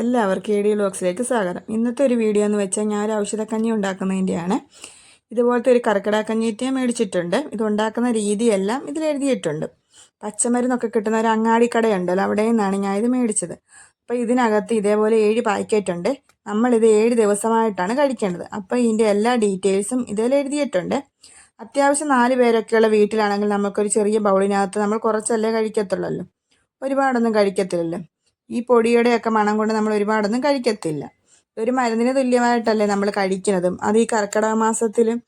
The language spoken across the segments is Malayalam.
എല്ലാവർക്കും എ ഡി വ്ലോഗ്സിലേക്ക് സ്വാഗതം. ഇന്നത്തെ ഒരു വീഡിയോ എന്ന് വെച്ചാൽ ഞാൻ ഒരു ഔഷധക്കഞ്ഞി ഉണ്ടാക്കുന്നതിൻ്റെയാണ്. ഇതുപോലത്തെ ഒരു കർക്കിടകക്കഞ്ഞിയിട്ട് ഞാൻ മേടിച്ചിട്ടുണ്ട്. ഇത് ഉണ്ടാക്കുന്ന രീതിയെല്ലാം ഇതിലെഴുതിയിട്ടുണ്ട്. പച്ചമരുന്നൊക്കെ കിട്ടുന്ന ഒരു അങ്ങാടിക്കടയുണ്ടല്ലോ, അവിടെ നിന്നാണ് ഞാൻ ഇത് മേടിച്ചത്. അപ്പോൾ ഇതിനകത്ത് ഇതേപോലെ 7 പാക്കറ്റ് ഉണ്ട്. നമ്മളിത് 7 ദിവസമായിട്ടാണ് കഴിക്കേണ്ടത്. അപ്പോൾ ഇതിൻ്റെ എല്ലാ ഡീറ്റെയിൽസും ഇതിൽ എഴുതിയിട്ടുണ്ട്. അത്യാവശ്യം 4 പേരൊക്കെയുള്ള വീട്ടിലാണെങ്കിൽ നമുക്കൊരു ചെറിയ ബൗളിനകത്ത് നമ്മൾ കുറച്ചല്ലേ കഴിക്കത്തുള്ളല്ലോ, ഒരുപാടൊന്നും കഴിക്കത്തില്ലല്ലോ. ഈ പൊടിയുടെയൊക്കെ മണം കൊണ്ട് നമ്മൾ ഒരുപാടൊന്നും കഴിക്കത്തില്ല. ഒരു മരുന്നിന് തുല്യമായിട്ടല്ലേ നമ്മൾ കഴിക്കുന്നതും. അത് ഈ കർക്കിടക മാസത്തിലും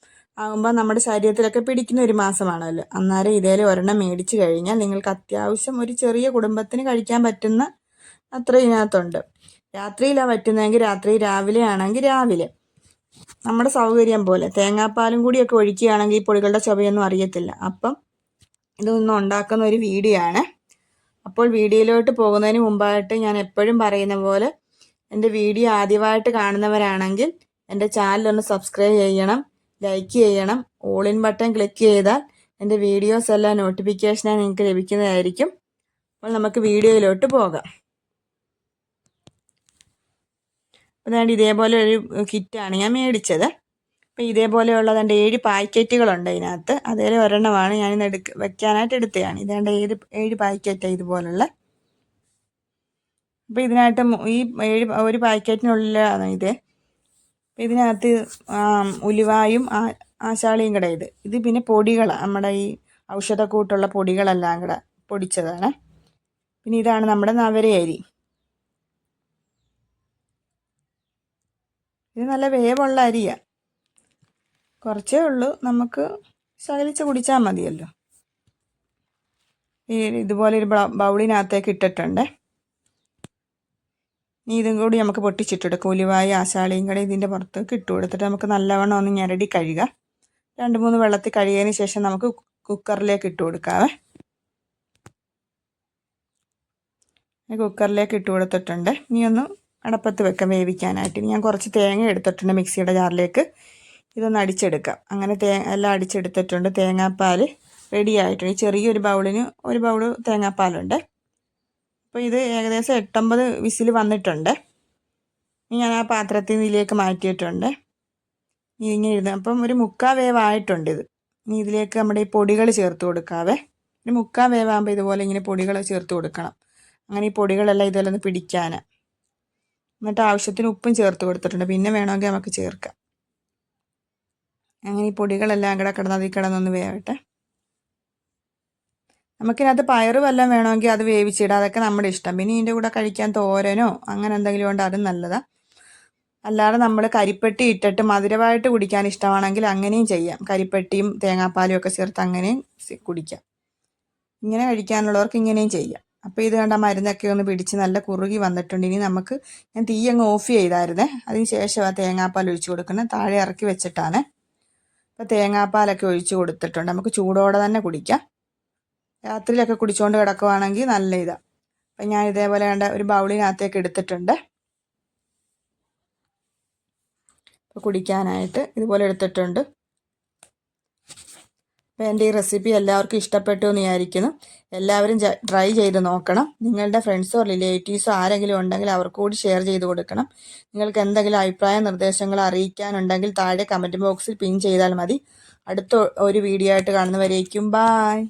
ആകുമ്പോൾ നമ്മുടെ ശരീരത്തിലൊക്കെ പിടിക്കുന്ന ഒരു മാസമാണല്ലോ. അന്നേരം ഇതേലെ ഒരെണ്ണം മേടിച്ച് കഴിഞ്ഞാൽ നിങ്ങൾക്ക് അത്യാവശ്യം ഒരു ചെറിയ കുടുംബത്തിന് കഴിക്കാൻ പറ്റുന്ന അത്ര ഇതിനകത്തുണ്ട്. രാത്രിയിലാണ് പറ്റുന്നതെങ്കിൽ രാത്രി, രാവിലെ ആണെങ്കിൽ രാവിലെ, നമ്മുടെ സൗകര്യം പോലെ. തേങ്ങാപ്പാലും കൂടിയൊക്കെ ഒഴിക്കുകയാണെങ്കിൽ ഈ പൊടികളുടെ ചുവയൊന്നും അറിയത്തില്ല. അപ്പം ഇതൊന്നും ഉണ്ടാക്കുന്ന ഒരു വീഡിയോ ആണ്. അപ്പോൾ വീഡിയോയിലോട്ട് പോകുന്നതിന് മുമ്പായിട്ട് ഞാൻ എപ്പോഴും പറയുന്ന പോലെ എൻ്റെ വീഡിയോ ആദ്യമായിട്ട് കാണുന്നവരാണെങ്കിൽ എൻ്റെ ചാനലൊന്ന് സബ്സ്ക്രൈബ് ചെയ്യണം, ലൈക്ക് ചെയ്യണം, ഓൾ ഇൻ ബട്ടൺ ക്ലിക്ക് ചെയ്താൽ എൻ്റെ വീഡിയോസ് എല്ലാം നോട്ടിഫിക്കേഷനായി നിങ്ങൾക്ക് ലഭിക്കുന്നതായിരിക്കും. അപ്പോൾ നമുക്ക് വീഡിയോയിലോട്ട് പോകാം. അതാണ്ട് ഇതേപോലെ ഒരു കിറ്റാണ് ഞാൻ മേടിച്ചത്. അപ്പോൾ ഇതേപോലെയുള്ളത് 7 പാക്കറ്റുകളുണ്ട് ഇതിനകത്ത്. അതിൽ ഒരെണ്ണമാണ് ഞാനിന്ന് വെക്കാനായിട്ട് എടുത്തതാണ്. ഇതാണ്ട് 7 പാക്കറ്റാണ് ഇതുപോലുള്ള. അപ്പോൾ ഇതിനായിട്ട് ഈ 7 ഒരു പാക്കറ്റിനുള്ളിലാണ് ഇത്. അപ്പോൾ ഇതിനകത്ത് ഉലുവായും ആശാളിയും കൂടെ ഇത് പിന്നെ പൊടികളാണ്, നമ്മുടെ ഈ ഔഷധക്കൂട്ടുള്ള പൊടികളെല്ലാം കൂടെ പൊടിച്ചതാണ്. പിന്നെ ഇതാണ് നമ്മുടെ നവരയരി. ഇത് നല്ല വേവുള്ള അരിയാണ്, കുറച്ചേ ഉള്ളൂ, നമുക്ക് ശകലിച്ച് കുടിച്ചാൽ മതിയല്ലോ. ഇതുപോലെ ഒരു ബൗളിനകത്തേക്ക് ഇട്ടിട്ടുണ്ട്. ഇതും കൂടി നമുക്ക് പൊട്ടിച്ചിട്ടെടുക്കും. ഉലുവായി ആശാളിയും കൂടെ ഇതിൻ്റെ പുറത്തേക്ക് ഇട്ട് കൊടുത്തിട്ട് നമുക്ക് നല്ലവണ്ണം ഒന്ന് ഞെരടി കഴുകുക. 2-3 വെള്ളത്തിൽ കഴുകിയതിന് ശേഷം നമുക്ക് കുക്കറിലേക്ക് ഇട്ട് കൊടുക്കാവേ. കുക്കറിലേക്ക് ഇട്ട് കൊടുത്തിട്ടുണ്ട്. ഇനി ഒന്ന് അടപ്പത്ത് വെക്കാം വേവിക്കാനായിട്ട്. ഞാൻ കുറച്ച് തേങ്ങ എടുത്തിട്ടുണ്ട് മിക്സിയുടെ ജാറിലേക്ക്. ഇതൊന്ന് അടിച്ചെടുക്കാം. അങ്ങനെ എല്ലാം അടിച്ചെടുത്തിട്ടുണ്ട്. തേങ്ങാപ്പാൽ റെഡി ആയിട്ടുണ്ട്. ചെറിയൊരു ബൗളിന് 1 ബൗൾ തേങ്ങാപ്പാലുണ്ട്. അപ്പോൾ ഇത് ഏകദേശം 8-9 വിസിൽ വന്നിട്ടുണ്ട്. ഇനി ഞാൻ ആ പാത്രത്തിൽ നിന്ന് ഇതിലേക്ക് മാറ്റിയിട്ടുണ്ട്. ഇങ്ങനെ ഇരുന്ന് അപ്പം ഒരു 3/4 വേവായിട്ടുണ്ട് ഇത്. ഇനി ഇതിലേക്ക് നമ്മുടെ ഈ പൊടികൾ ചേർത്ത് കൊടുക്കാവേ. ഒരു 3/4 വേവാകുമ്പോൾ ഇതുപോലെ ഇങ്ങനെ പൊടികൾ ചേർത്ത് കൊടുക്കണം. അങ്ങനെ ഈ പൊടികളെല്ലാം ഇതുപോലെ ഒന്ന് പിടിക്കാൻ. എന്നിട്ട് ആവശ്യത്തിന് ഉപ്പും ചേർത്ത് കൊടുത്തിട്ടുണ്ട്. പിന്നെ വേണമെങ്കിൽ നമുക്ക് ചേർക്കാം. അങ്ങനെ ഈ പൊടികളെല്ലാം കൂടെ അതിൽ കിടന്നൊന്ന് വേവട്ടെ. നമുക്കിനകത്ത് പയറ് വല്ലതും വേണമെങ്കിൽ അത് വേവിച്ചിടാം, അതൊക്കെ നമ്മുടെ ഇഷ്ടം. പിന്നെ ഇതിൻ്റെ കൂടെ കഴിക്കാൻ തോരനോ അങ്ങനെ എന്തെങ്കിലും ഉണ്ട്, അതും നല്ലതാണ്. അല്ലാതെ നമ്മൾ കരിപ്പെട്ടി ഇട്ടിട്ട് മധുരമായിട്ട് കുടിക്കാൻ ഇഷ്ടമാണെങ്കിൽ അങ്ങനെയും ചെയ്യാം. കരിപ്പെട്ടിയും തേങ്ങാപ്പാലും ഒക്കെ ചേർത്ത് അങ്ങനെയും കുടിക്കാം. ഇങ്ങനെ കഴിക്കാനുള്ളവർക്ക് ഇങ്ങനെയും ചെയ്യാം. അപ്പോൾ ഇത് കണ്ട മരുന്നൊക്കെ ഒന്ന് പിടിച്ച് നല്ല കുറുകി വന്നിട്ടുണ്ട്. ഇനി നമുക്ക്, ഞാൻ തീ അങ്ങ് ഓഫ് ചെയ്തായിരുന്നേ, അതിന് ശേഷം ആ തേങ്ങാപ്പാൽ ഒഴിച്ച് കൊടുക്കണം. താഴെ ഇറക്കി വെച്ചിട്ടാണ്. അപ്പോൾ തേങ്ങാപ്പാലൊക്കെ ഒഴിച്ച് കൊടുത്തിട്ടുണ്ട്. നമുക്ക് ചൂടോടെ തന്നെ കുടിക്കാം. രാത്രിയിലൊക്കെ കുടിച്ചുകൊണ്ട് കിടക്കുവാണെങ്കിൽ നല്ല ഇതാണ്. അപ്പം ഞാൻ ഇതേപോലെ കണ്ട ഒരു ബൗളിനകത്തേക്ക് എടുത്തിട്ടുണ്ട്. അപ്പോൾ കുടിക്കാനായിട്ട് ഇതുപോലെ എടുത്തിട്ടുണ്ട്. അപ്പോൾ എൻ്റെ ഈ റെസിപ്പി എല്ലാവർക്കും ഇഷ്ടപ്പെട്ടു എന്ന് വിചാരിക്കുന്നു. എല്ലാവരും ട്രൈ ചെയ്ത് നോക്കണം. നിങ്ങളുടെ ഫ്രണ്ട്സോ റിലേറ്റീവ്സോ ആരെങ്കിലും ഉണ്ടെങ്കിൽ അവർക്ക് കൂടി ഷെയർ ചെയ്ത് കൊടുക്കണം. നിങ്ങൾക്ക് എന്തെങ്കിലും അഭിപ്രായ നിർദ്ദേശങ്ങൾ അറിയിക്കാനുണ്ടെങ്കിൽ താഴെ കമൻറ്റ് ബോക്സിൽ പിൻ ചെയ്താൽ മതി. അടുത്ത ഒരു വീഡിയോ ആയിട്ട് കാണുന്നവരേക്കും ബായ്.